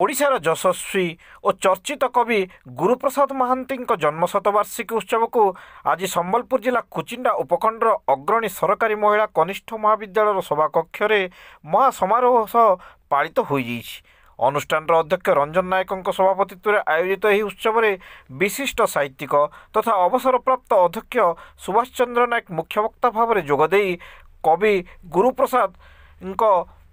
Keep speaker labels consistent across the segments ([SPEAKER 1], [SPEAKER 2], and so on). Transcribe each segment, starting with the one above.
[SPEAKER 1] ओडिशार यशस्वी और चर्चित कवि गुरुप्रसाद महांती जन्म शतवार्षिकी उत्सव को आज संबलपुर जिला कुचिंडा उपखंडर अग्रणी सरकारी महिला कनिष्ठ महाविद्यालय सभाकक्ष महासमारोह सह पालित हो अनुष्ठान अध्यक्ष रंजन नायक सभापतित्व में आयोजित यह उत्सव में विशिष्ट साहित्यिक तथा अवसरप्राप्त अध्यक्ष सुभाष चंद्र नायक मुख्य वक्ता भाव में जोगदे कवि गुरुप्रसाद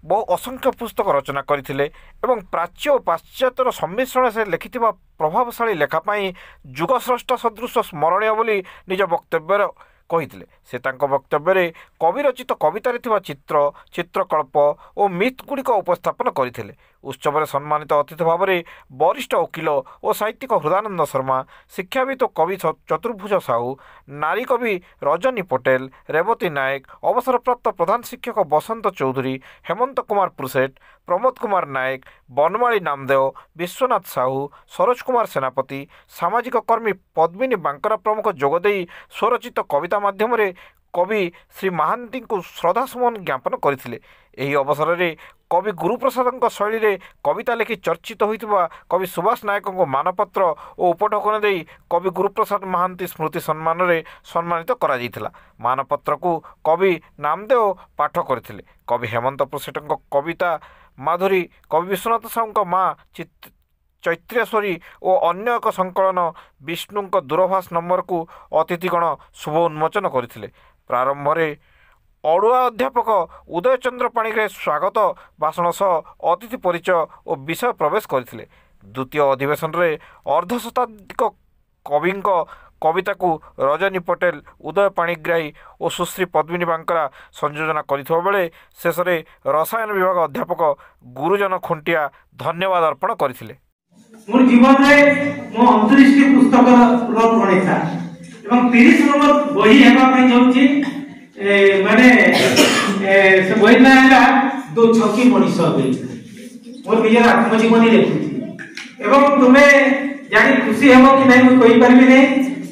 [SPEAKER 1] बहु असंख्य पुस्तक रचना करथिले एवं प्राच्य और पाश्चात्यर सम्मिश्रण से लिखिथिबा प्रभावशाली लेखापाई जुगस्रष्टा सदृश स्मरणीय बोली निज वक्तव्य कहिथिले। से तांको वक्तव्य रे कवि रचित कवितारे थिबा चित्र चित्रकल्प और मिथ गुड़िक उपस्थापन करथिले। उत्सव में सम्मानित अतिथि भाव में वरिष्ठ वकिल और साहित्यिक हृदानंद शर्मा, शिक्षाविद और कवि चतुर्भुज साहू, नारी कवि रजनी पटेल, रेवती नायक, अवसरप्राप्त प्रधान शिक्षक बसंत चौधरी, हेमंत कुमार पुरसेट, प्रमोद कुमार नायक, बनमाली नामदेव, विश्वनाथ साहू, सरोज कुमार सेनापति, सामाजिक कर्मी पद्मिनी बांकरा प्रमुख जोगदे स्वरचित कविता माध्यम कवि श्री महांती को श्रद्धासुमन ज्ञापन करथिले। एही अवसर में कवि गुरुप्रसाद शैली रे कविता लिखि चर्चित होइतिबा कवि सुभाष नायक मानपत्र और उपढौकन दे कवि गुरुप्रसाद महांती स्मृति सम्मान रे सम्मानित करा जाइथिला। मानपत्र को कवि नामदेव पाठ करथिले। कवि हेमंत पुरसेट कविता माधुरी, कवि विश्वनाथ साहू माँ चैत्रेश्वरी और अन्य एक संकलन विष्णु दूरभाष नंबर को अतिथिगण शुभ उन्मोचन करथिले। प्रारंभ में अड़ुआ अध्यापक उदय चंद्र पाणिग्राही स्वागत भाषण सह अतिथि परिचय और विषय प्रवेश करथिले। द्वितीय अधिवेशन में अर्धशताधिक कवि कविता को रजनी पटेल, उदय पाणिग्राही और सुश्री पद्मिनी बांकरा संयोजना करथिबा बेले शेष में रसायन विभाग अध्यापक गुरुजन खुंटिया धन्यवाद अर्पण करथिले।
[SPEAKER 2] मोर जीवन में मो 29 पुस्तक प्रणेता एवं 30 नंबर बही हेबा पई जाउची माने से बही ना हैला दो छकी मनीष होई मोर निजर आत्मजीवनी लिखुची एवं तुमे जानी खुशी हेबो कि नै म कहि परबी नै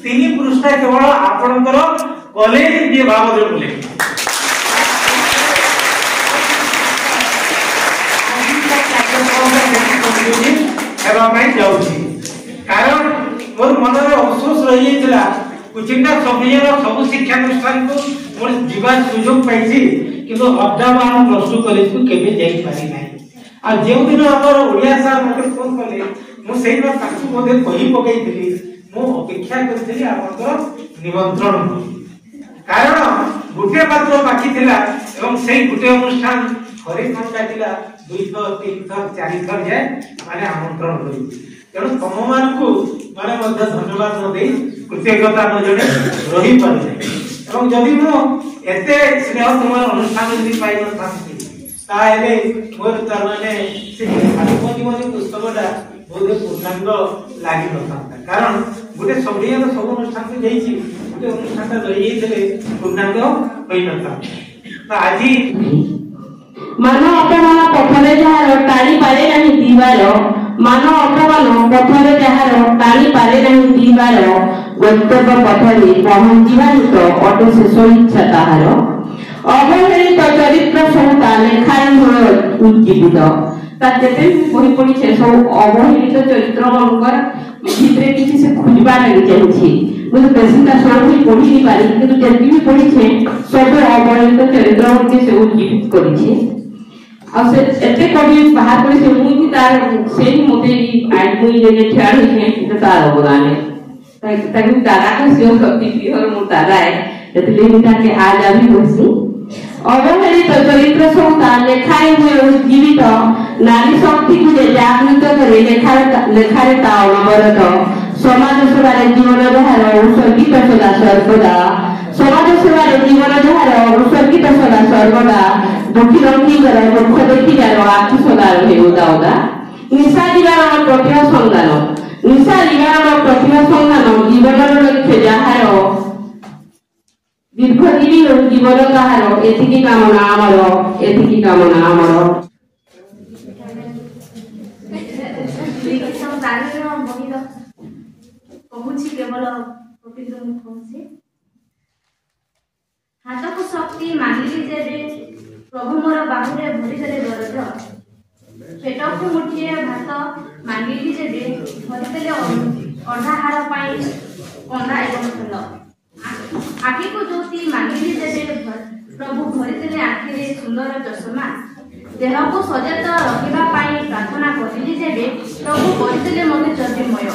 [SPEAKER 2] 3 पृष्ठ केवल आपनकर कॉलेज जे भाव जो बोले कारण मोर मन में अफसोस रही कुचिंडा सबनियर सब शिक्षानुष्ठान को मोर जीवन सुयोग पाइछि किंतु अड्डाबान प्लस 2 कॉलेज को केबे जाई पारि नै। आ जे दिन हमर ओडिया सर मते फोन करले मो सेही बात ताकू मोदे कहि पकैथिली मो अपेक्षा करथिली आपनकर निमंत्रण कारण गुटे मात्र बाकी थिला एवं सेही गुटे अनुष्ठान हरे मन काटिला 2 थर 3 थर 4 थर जाय माने आमंत्रण होई तेणु तम मान को माने मध्य धन्यवाद न दे कृतज्ञता न जणे रही पारे एवं जदि मो एते स्नेह तुम अनुष्ठान जदि पाइ न थांती ताहेले मोर त माने से आत्मजीवनी पुस्तकटा बोधे पूर्णांग लागि न थांता कारण गुटे सबरिया सब अनुष्ठान को जाईची गुटे अनुष्ठान रही जेले पूर्णांग होई न था त आजी
[SPEAKER 3] मानो अपमान पथरे जहार टाणी पारे नहीं दीवार मानो अपमान पथरे जहार टाणी पारे नहीं दीवार गंतव्य पथरे पहुंचीबार तो अटो शेष इच्छा ताहार अवहेलित चरित्र संता लेखाई हो उज्जीवित ता जेते बही पड़ी से सब अवहेलित चरित्र मनकर भितरे किछि से खुजबा लागि जाइछि मुझे बेसिता सोही पढ़ी नि पारी किंतु जेति भी पढ़ी छे सब अवहेलित चरित्र के से उज्जीवित करिछि आ से एते कवि बाहर करे से मुई तार से मोते आई मुई जे ठियार है तार अवदान है ताकि तारा का सियो शक्ति पिहर मु तारा है एतले मिटा के आज आबी बसी अवहेलित चरित्र संता लेखाई हुए जीवित नारी शक्ति को जे जागृत करे लेखारे ता अनवरत समाज सेवारे जीवन जहार उत्सर्गित सदा सर्वदा समाज सेवारे जीवन जहार उत्सर्गित सदा सर्वदा दुखी रंगी कर दुख देखी जार आखि सदा रहे उदा उदा निशा निवारण प्रतिभा संधान निशा निवारण प्रतिभा संधान जीवन लक्ष्य जहार दीर्घजीवी जीवन कहार एथिकी कामना आमर एथिकी कामना आमर
[SPEAKER 4] कहूची केवल पवित्र मुख कहूची हाथ को शक्ति मांगिली जे प्रभु मोर बाहुरे भरी देले दरज ପେଟକୁ ମୁଠିଏ ଭାତ ମାଗିଲି ଯେବେ ଧରିଦେଲେ ଅଧା ହାର ପାଇଁ କନ୍ଦା ଏବଂ ଫୁଲ। ଆଖିକୁ ଜ୍ୟୋତି ମାଗିଲି ଯେବେ ପ୍ରଭୁ ଭରିଦେଲେ ଆଖିରେ ସୁନ୍ଦର ଚଷମା। ଦେହକୁ ସଚେତ ରଖିବା ପାଇଁ ପ୍ରାର୍ଥନା କରିଲି ଯେବେ ପ୍ରଭୁ କରିଦେଲେ ମୋତେ ଚର୍ବିମୟ।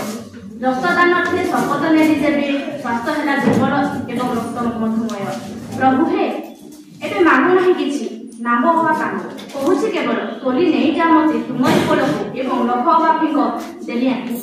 [SPEAKER 4] ରକ୍ତଦାନରେ ଶପଥ ନେଲି ଯେବେ ସ୍ୱାସ୍ଥ୍ୟ ହେଲା ଦୁର୍ବଳ ଏବଂ ରକ୍ତ ମଧୁମୟ। ପ୍ରଭୁ ହେ ଏବେ ମାଗୁନାହିଁ କିଛି ନାମ ହବା କାମ, କହୁଛି କେବଳ ତୋଲି ନେଇଯା ମୋତେ ତୁମରି କୋଳକୁ ଏବଂ ଲହ ହବା ଫିଙ୍ଗ ଦେଲି ଆଖି।